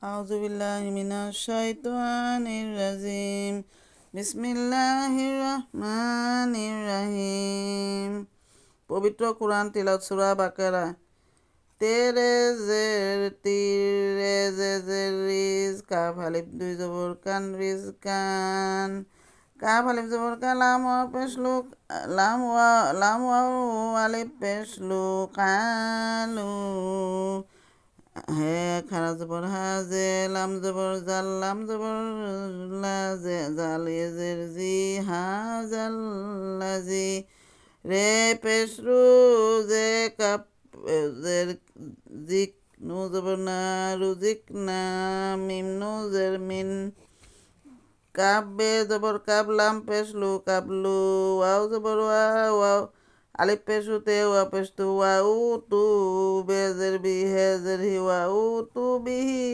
আউযুবিল্লাহি মিনাশ শাইতানির রাজিম। বিসমিল্লাহির রহমানির রহিম। পবিত্র কোরআন তিলাওয়াত সূরা বাকারা। তেরে জের তীরে জে জের রিজ কাফ আলিফ দুই জবর কান রিজ কান। কাফ আলিফ জবর কা লাম ওয়া পেশলু লাম ওয়া আলিফ পেশলু কালু। হে খারা জবর হাজে লাম জবর জাল লাম জবর লাজে জালে জের জি হাজাল্লাজি। রে পেশরু জে কাপ জের জিক নু জবর না রুজিক না মিম নু জের মিন। কাব বে জবর কাব লাম পেশলু কাবলু। ওয়াও জবর ওয়াও আলিফ পেশু তে ওয়া পেশতু ওয়া উ তু বেজের বি হেজের হি ওয়া উ তু বিহি।